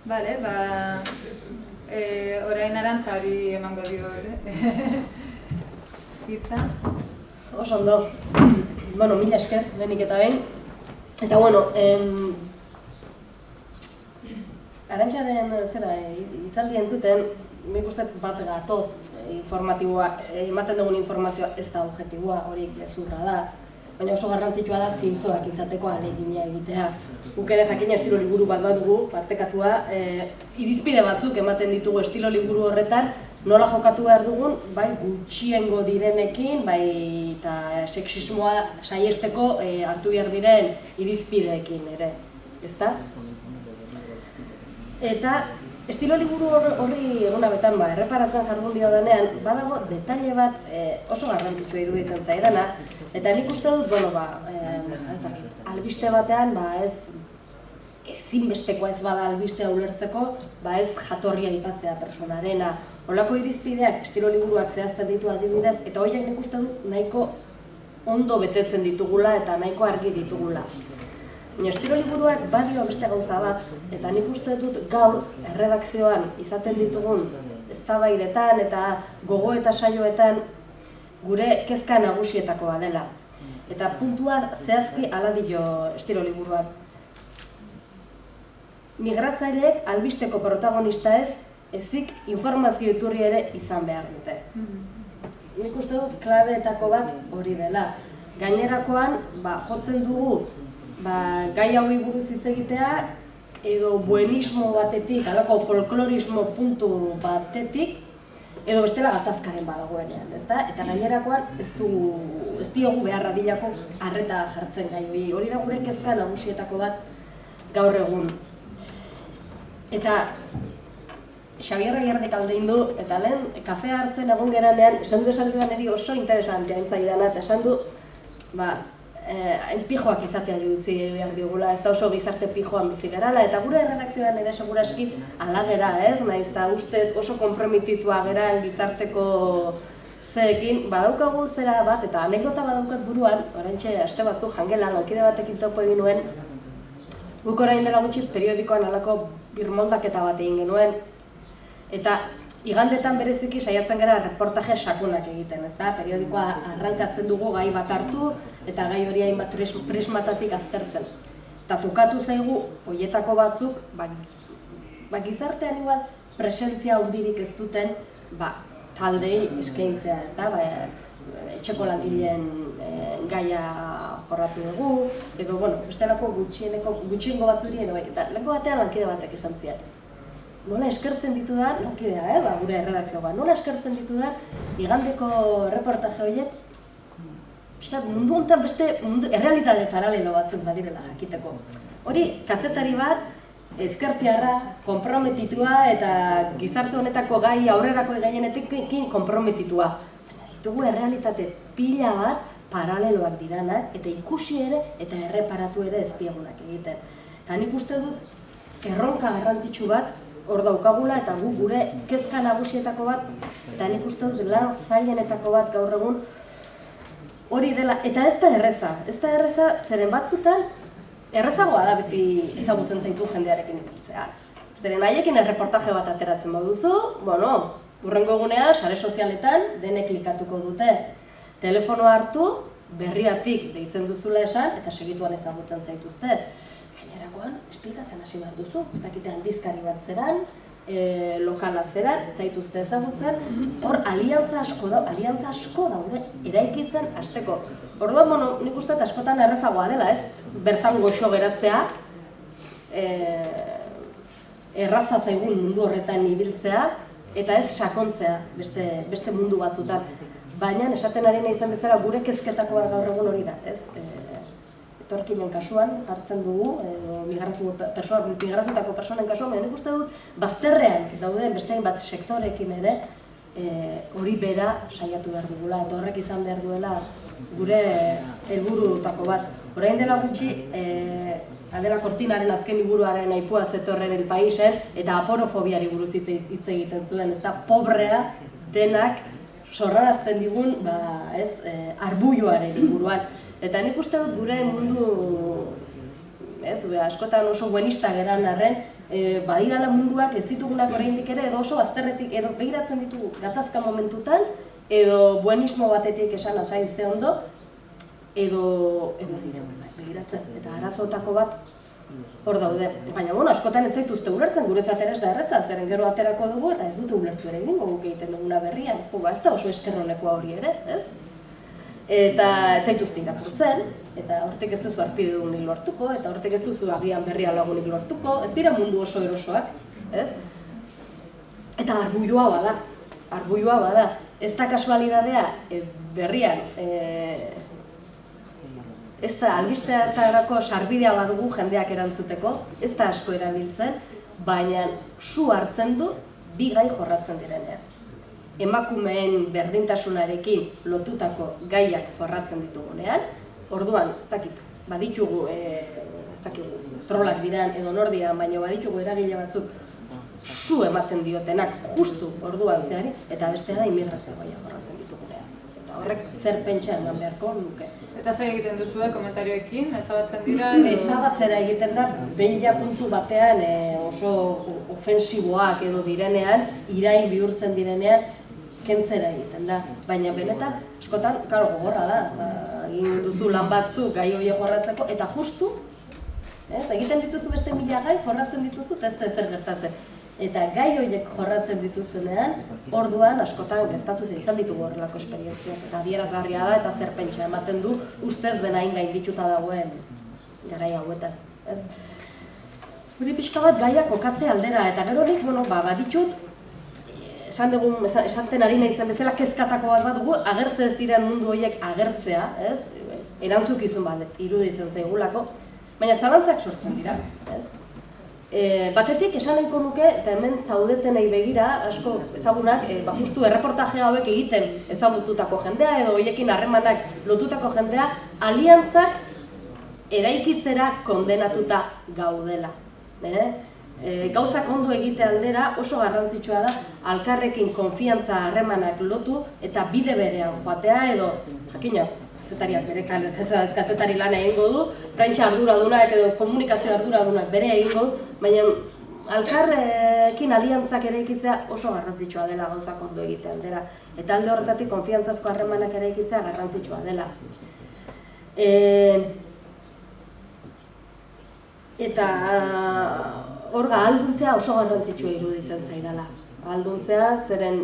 Bale, orain Arantzari emango dio hitza. Oso ondo. Bueno, mila esker, lehenik eta behin. Eta bueno, Arantxaren hitzaldia entzuten, nik uste bat gatoz informatiboa, ematen dugun informazioa ez da objektiboa, hori gezurra da. Baina oso garrantzitsua da zintzoak izateko ahalegina egitea. Guk ere jakina estilo liburu bat dugu, partekatua, irizpide batzuk ematen ditugu estilo liburu horretan, nola jokatu behar dugun, bai gutxiengo direnekin, bai eta sexismoa saiesteko hartu behar diren irizpideekin ere, ezta? Eta estilo liburu horri eguna betan erreparatzen jardun dio denean, badago detaile bat oso garrantzitsua iruditzen zaidana, eta nik uste dut, albiste batean, ezinbestekoa ez bada albistea ulertzeko, ez jatorria aipatzea personarena. Holako irizpideak estilo liburuak zehazten ditu adibidez, eta horiek nik uste dut nahiko ondo betetzen ditugula eta nahiko argi ditugula. Estilo liburuak badio beste gauza bat, eta nik uste dut gaur erredakzioan izaten ditugun eztabaidetan eta gogo eta saioetan gure kezka nagusietakoa dela. Eta puntuan zehazki hala dio estilo liburuak. Migratzaileek albisteko protagonista ezik informazio iturri ere izan behar dute. Nik uste dut klabeetako bat hori dela. Gainerakoan, jotzen dugu gai hau buruz hitz egitea, edo buenismo batetik, halako folklorismo puntu batetik, edo bestela gatazkaren badagoenean, ezta? Eta gainerakoan ez diogu behar adilako arreta jartzen gai hori. Hori da gure kezka nagusietako bat gaur egun. Eta Xabier Agirrek aldein du, eta lehen kafea hartzen egon geranean, esan du esaldian eri oso interesantea entzaidana, eta esan du, pijoak izatea utzi behar digula, ez da oso gizarte pijoan bizi garala, eta gure erredakzioan ere seguraski ala gera, ez? Naiz eta ustez oso konprometitua geran gizarteko zeekin, badaukagu zera bat, eta anekdota badaukat buruan, oraintxe aste batzuk jangela, lankide batekin topo egin nuen, guk orain dela gutxi periodikoan halako birmoldaketa bat egin genuen, eta igandetan bereziki saiatzen gara reportaje sakonak egiten, ezta? Periodikoa arrankatzen dugu gai bat hartu eta gai hori hainbat prismatatik aztertzen. Eta tokatu zaigu horietako batzuk, gizartean igual presentzia handirik ez duten taldei eskaintzea, ezta? Etxeko langileen gaia jorratu dugu, edo bestelako gutxiengo batzuri, eta leko batean lankide batek esan zian. Nola eskertzen ditudan, lankidea, gure erredakzioa, nola eskertzen ditudan igandeko reportaje horiek, mundu honetan beste errealitate paralelo batzuk badirela jakiteko. Hori, kazetari bat, ezkertiarra, konprometitua eta gizarte honetako gai aurrerako gehienetekin konprometitua. Ditugu errealitate pila bat paraleloak diranak, eta ikusi ere eta erreparatu ere ez diegunak egiten. Eta nik uste dut erronka garrantzitsu bat hor daukagula eta gure kezka nagusietako bat, eta nik uste dut lan zailenetako bat gaur egun hori dela, eta ez da erreza, zeren batzutan errezagoa da beti ezagutzen zaitu jendearekin ibiltzea. Zeren haiekin erreportaje bat ateratzen baduzu, hurrengo egunean, sare sozialetan, denek klikatuko dute. Telefonoa hartu, berriatik deitzen duzula esan, eta segituan ezagutzen zaituzte. Gainerakoan, esplikatzen hasi behar duzu, ez dakite aldizkari bat zeran, lokala zeran, ez zaituzte ezagutzen, hor aliantza asko daude eraikitzen hasteko. Orduan, nik uste askotan errezagoa dela, ez? Bertan goxo geratzea, erraza zaigun mundu horretan ibiltzea, eta ez sakontzea beste mundu batzutan. Baina, esaten ari nahi izan bezala, gure kezketako gaur egun hori da, ez? Etorkinen kasuan hartzen dugu, migratutako personen kasuan, baina nik uste dut, bazterrean dauden beste bat sektorekin ere, hori bera saiatu behar dugula, eta horrek izan behar duela gure helburutako bat. Orain dela gutxi, Adela Cortinaren azken liburuaren aipua zetorren El Paisen, eta aporofobiari buruz hitz egiten zuen, ez da, pobrea denak sorrarazten digun, arbulloaren inguruan. Eta nik uste dut gure mundu, askotan oso buenista geran arren, badirala munduak ez ditugunak oraindik ere, edo oso azterretik, edo begiratzen ditugu gatazka momentutan, edo buenismo batetik esan asain ze ondo, edo ez dira begiratzen, eta arazoetako bat hor daude. Baina, askotan ez zaituzte ulertzen, guretzat ere ez da erreza, zeren gero aterako dugu eta ez dute ulertu ere egingo guk egiten duguna berrian. Ez da oso eskerrolekoa hori ere, ez? Eta ez zaituzte irakurtzen, eta hortik ez duzu arpidedunik lortuko, eta hortik ez duzu agian berria lagunik lortuko, ez dira mundu oso erosoak, ez? Eta arbuioa bada. Ez da kasualidadea berrian, ez da albisteetarako sarbidea badugu jendeak erantzuteko, ez da asko erabiltzen, baina su hartzen du bi gai jorratzen direnean. Emakumeen berdintasunarekin lotutako gaiak jorratzen ditugunean, orduan, ez dakit, baditugu, trolak diran edo nor diran, baina baditugu eragile batzuk su ematen diotenak justu orduan zehari, eta bestea da immigrazio gaia jorratzen ditugunean. Eta horrek zer pentsa eman beharko nuke. Eta zer egiten duzue komentarioekin, ezabatzen dira? Ezabatzera egiten da, behin puntu batean oso ofensiboak edo direnean, irain bihurtzen direnean, kentzera egiten da. Baina benetan, askotan, gogorra da, egin duzu lan batzu gai horiek jorratzeko, eta justu, egiten dituzu beste 1000 gai, jorratzen dituzu, eta ez da ezer gertatzen. Eta gai horiek jorratzen dituzunean, orduan askotan gertatu izan ditugu horrelako esperientziak. Eta adierazgarria da eta zer pentsa ematen du ustez dena gaindituta dagoen garai hauetan. Guri pixka bat gaiak kokatze aldera, eta gero nik, baditut, esaten ari nahi zen bezala kezkatako bat dugu, agertze ez diren mundu horiek agertzea, erantzukizun bat iruditzen zaigulako, baina zalantzak sortzen dira. Batetik esan nahiko nuke, eta hemen zaudetenei begira, asko ezagunak, justu erreportaje hauek egiten ezagututako jendea edo horiekin harremanak lotutako jendea, aliantzak eraikitzera kondenatuta gaudela. Gauzak ondo egite aldera oso garrantzitsua da alkarrekin konfiantza harremanak lotu eta bide berean joatea edo, jakina, kazetariak bere kazetari lana egingo du, prentsa arduradunak edo komunikazio arduradunak bere egingo du, baina alkarrekin aliantzak eraikitzea oso garrantzitsua dela gauzak ondo egite aldera. Eta alde horretatik konfiantzazko harremanak eraikitzea garrantzitsua dela. Eta hor ahalduntzea oso garrantzitsua iruditzen zaidala. Ahalduntzea zeren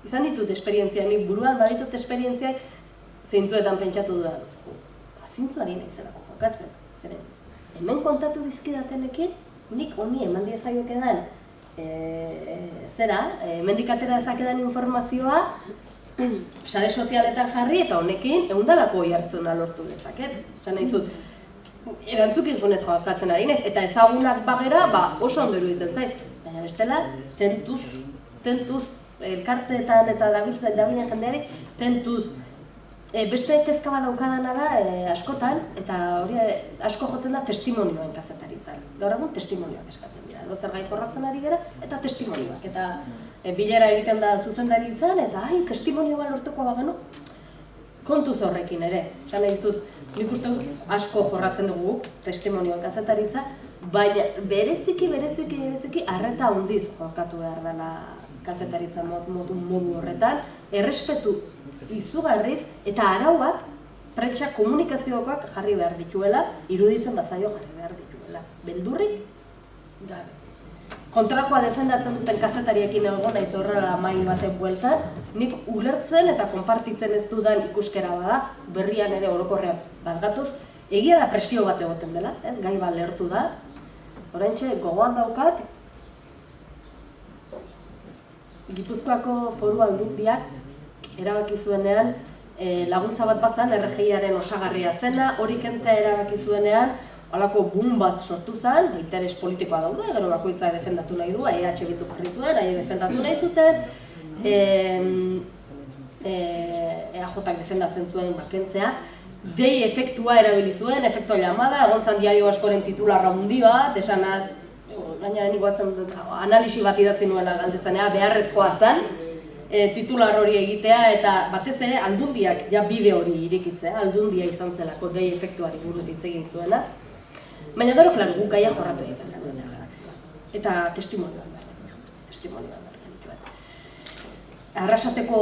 izan ditut esperientzia, nik buruan baditut esperientziak zeintzuetan pentsatu dudan. Zintzu ari nahi zelako jokatzen. Zeren, hemen kontatu dizkidatenekin, nik honi eman diezaiokedan hemendik atera dezakedan informazioa sare sozialetan jarri eta honekin ehundalako oihartzuna lortu dezaket. Esan nahi zut, erantzukizunez jokatzen ari naiz, eta ezagunak bagera oso ondo iruditzen zait. Baina bestela, tentuz, elkarteetan eta dabilen jendeari, tentuz. Beste kezka bat daukadana da askotan, eta hori asko jotzen da testimonioen kazetaritzan. Gaur egun testimonioak eskatzen dira. Zer gai jorratzen ari gara, eta testimonioak. Eta bilera egiten da zuzendaritzan, eta testimonio bat lortuko bagenu, kontuz horrekin ere. Esan nahi dut, nik uste asko jorratzen dugu testimonioen kazetaritza, baina bereziki arreta handiz jokatu behar dela kazetaritza modu horretan, errespetu izugarriz eta arauak prentsa komunikaziokoak jarri behar dituela, iruditzen bazaio jarri behar dituela. Beldurrik gabe. Kontrakoa defendatzen duten kazetariekin egon naiz horrela mahai baten bueltan, nik ulertzen eta konpartitzen ez dudan ikuskera bada, berrian ere orokorrean bat gatoz, egia da presio bat egoten dela, gai bat lehertu da. Oraintxe gogoan daukat, Gipuzkoako Foru Aldundiak erabaki zuenean laguntza bat bazan RGIaren osagarria zena, hori kentzea erabaki zuenean, halako boom bat sortu zen, interes politikoa daude, gero bakoitza defendatu nahi du, EH Bildu jarri zuen, defendatu nahi zuten, EAJak defendatzen zuen kentzea, dei efektua erabili zuen, efektua llamada, egontzan diario askoren titularra handi bat, esanaz, gainera nik batzen analisi bat idatzi nuela galdetzen, beharrezkoa zen, titular hori egitea eta batez ere Aldundiak ja bide hori irekitzea, Aldundia izan zelako dei efektuari buruz hitz egin zuela. Baina gero, klaro, guk gaia jorratu egiten genuen erredakzioa. Eta testimonioan behar genituen. Arrasateko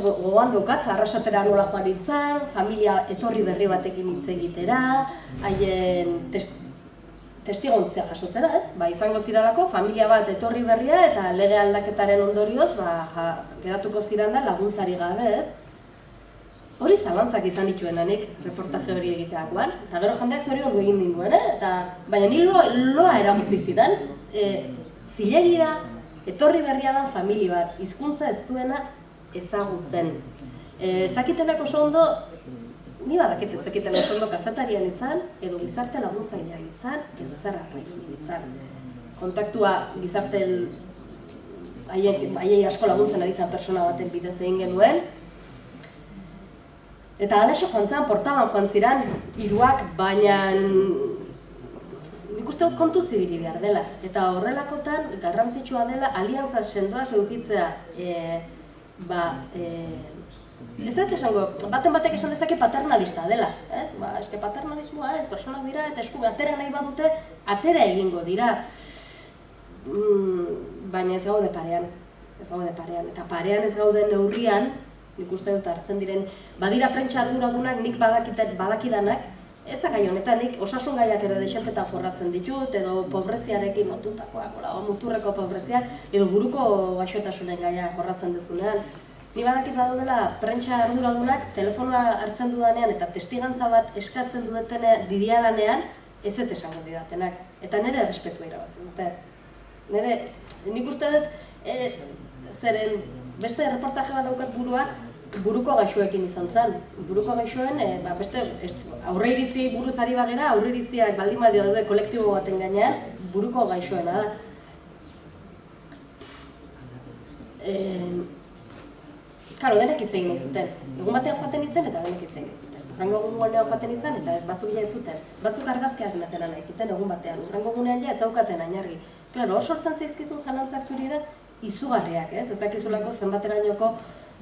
gogoan daukat, arrasatera nola joan nintzen, familia etorri berri batekin hitz egitera, haien testigontzia jasotzera, ez? Izango ziralako, familia bat etorri berria eta lege aldaketaren ondorioz, geratuko ziren da laguntzari gabe, ez? Hori zalantzak izan dituen nik reportaje hori egiteakoan, eta gero jendeak zori ondo egin ninduen, baina ni loa eramutzi zidan, zilegira, etorri berria da familia bat, hizkuntza ez duena ezagutzen. Ezakitenak oso ondo, ni badakit ez zekiten oso ondo kazetarian izan, edo gizarte laguntzailea izan, edo zerra izan. Kontaktua gizarte haiei asko laguntzen ari zen persona baten bidez egin genuen. Eta alaxo joan zen, portaban joan ziren, hiruak, baina nik uste dut kontu zibili behar dela. Eta horrelakotan garrantzitsua dela aliantza sendoak edukitzea ez dut esango, batek esan dezake paternalista dela. Eske paternalismoa ez, personak dira eta esku atera nahi badute, atera egingo dira. Baina ez gaude parean. Eta parean ez gaude neurrian, nik uste dut hartzen diren, badira prentsa arduradunak nik badakidanak, ez da gai honetan, nik osasun gaiak ere dexentetan jorratzen ditut, edo pobreziarekin lotutakoak, muturreko pobreziak, edo buruko gaixotasunen gaia jorratzen duzunean. Ni badakit dela prentsa arduradunak telefonoa hartzen dudanean eta testigantza bat eskatzen didiadanean ez esango didatenak. Eta nire errespetua irabazi dute. Nik uste dut, zeren beste reportaje bat daukat buruko gaixoekin izan zen. Buruko gaixoen, aurre iritzi buruz ari bagera, aurre iritziak baldin badio daude kolektibo baten gainean, buruko gaixoena da. Karo, denek hitz egin nahi zuten. Egun batean joaten nintzen eta denek hitz egin nahi zuten. Urrengo egunean joaten nintzen eta batzuk ja ez zuten. Batzuk argazkiak natera nahi zuten egun batean. Urrengo egunean ja ez zaukaten ainargi. Klaro, hor sortzen zaizkizun zalantzak zuri da izugarriak, ez? Ez dakizulako zenbaterainoko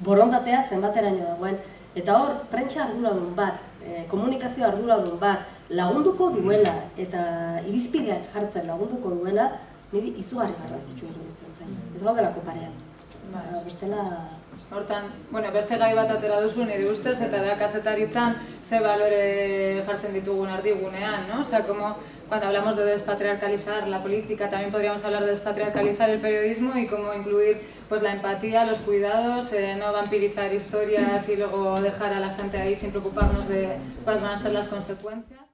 borondatea zenbateraino dagoen. Eta hor, prentsa arduradun bat, komunikazio arduradun bat, lagunduko duela eta irizpideak jartzen lagunduko duela, niri izugarri garrantzitsua iruditzen zen. Ez gaudelako parean. Bestela... Hortan, beste gai bat atera duzu nire ustez, eta da kazetaritzan ze balore jartzen ditugun ardigunean, ¿no? O sea, como cuando hablamos de despatriarcalizar la política, también podríamos hablar de despatriarcalizar el periodismo y cómo incluir pues la empatía, los cuidados, no vampirizar historias y luego dejar a la gente ahí sin preocuparnos de cuáles van a ser las consecuencias.